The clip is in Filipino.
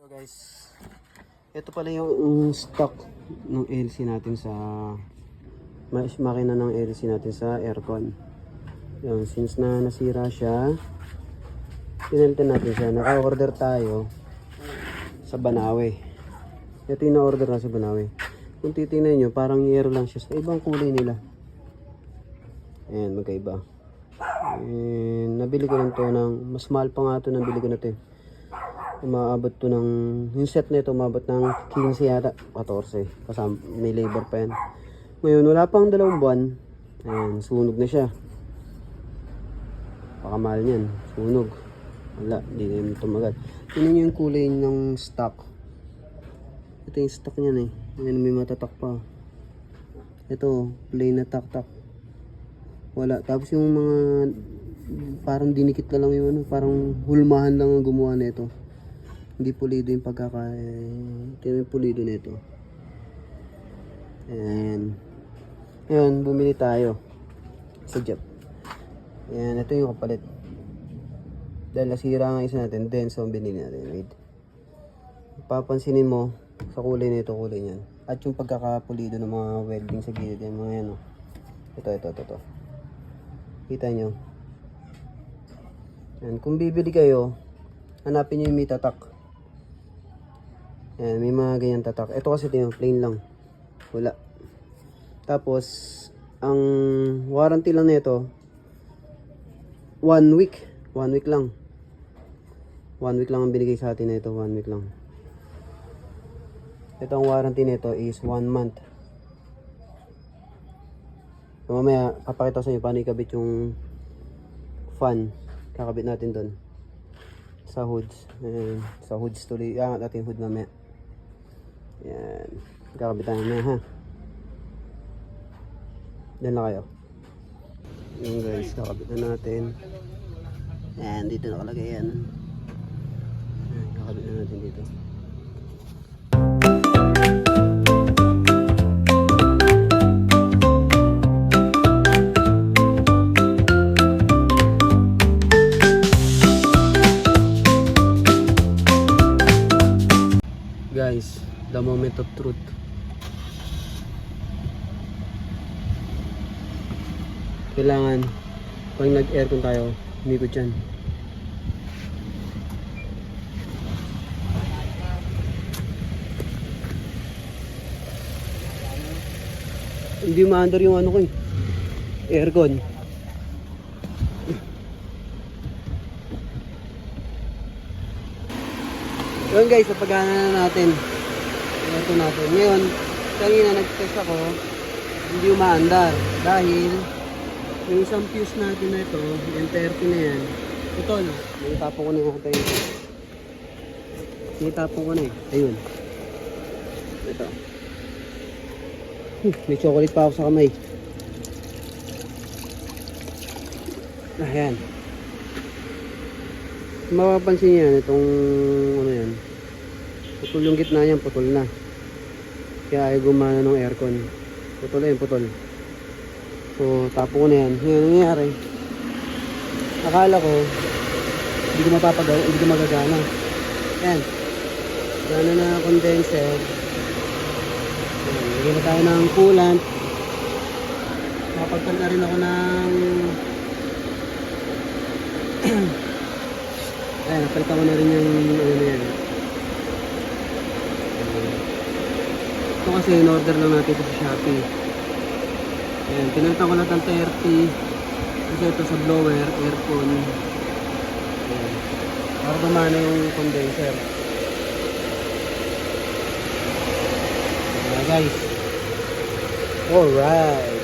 So guys, ito pala yung stock ng LC natin sa makina ng LC natin sa aircon. Yan, since na nasira siya, pinalitan natin siya. Naka-order tayo sa Banawe. Ito yung na-order na sa Banawe. Kung titingnan nyo, parang yero lang siya sa ibang kulay nila. Ayan, magkaiba. And nabili ko lang to ng, mas mahal pa nga ito, nabili ko na ito. Umaabot to ng, yung set na ito umabot ng 15 yata, 14 kasama, may labor pa yan. Ngayon wala pang 2 buwan. Ayan, sunog na siya. Pakamahal niyan, sunog. Wala, hindi na yung tumagal. Tingnan nyo yung kulay ng stock. Ito yung stock niyan eh. Ayan, may matatak pa. Ito, plain na tak-tak. Wala, tapos yung mga parang dinikit na lang yung ano, parang hulmahan lang ang gumawa na ito. Hindi pulido yung ito yung pulido nito. And ayan, bumili tayo sa Jep. Ayan, ito yung kapalit. Dahil nasira ang isa natin, then so binili natin. Wait. Papansinin mo sa kulay nito, kulay niyan. At yung pagkakapulido ng mga welding sa gilid, yung mga yan, oh. Ito. Kita nyo. Ayan, kung bibili kayo, hanapin nyo yung may tatak. Ayan, may mga ganyan tatak. Ito kasi ito yung plain lang. Wala. Tapos, ang warranty lang nito 1 week. 1 week lang. 1 week lang ang binigay sa atin na ito. 1 week lang. Ito ang warranty nito is 1 month. So, mamaya, papakita ko sa inyo paano ikabit yung fan. Kakabit natin doon. Sa hoods. Ayan, sa hoods tuloy. Angat natin yung hood mamaya. Yan. Kakabit tayo na ha. Diyan na kayo. Yan guys, kakabit na natin. Yan, dito nakalagay yan. Yan, kakabit na natin dito. Guys, the moment of truth. Kailangan pag nag-aircon tayo, umikot yan. Hindi ma-under yung ano ko eh, aircon. Yun guys, napagana na natin. Ito natin. Ngayon, kanina nag-test ako, hindi umaandar. Dahil, yung isang fuse natin na ito, yung 30 na yan. Ito, no? Naitapon ko na yung natin. Naitapon ko na eh. Ayun. Ito. May chocolate pa ako sa kamay. Ayan. Mapapansin niyo yan, itong ano yan. Putol yung gitna niyan, putol na. Kaya ay gumana ng aircon. Putol na yun, putol. So, tapo ko na yan. Ngayon, nangyayari. Akala ko, hindi ko mapapagawa, hindi ko magagana. Yan. Gana na condenser. Yan. Lagyan na tayo ng coolant. Makapagpal na rin ako ng ayan, napalitan ko na rin yung ano na yan. Ito kasi in-order lang natin ito sa Shopee. Ayan, pinalitan ko lang ng 30. Kasi ito sa blower, aircon. Ayan. Para gumana yung condenser. Ayan guys. Alright.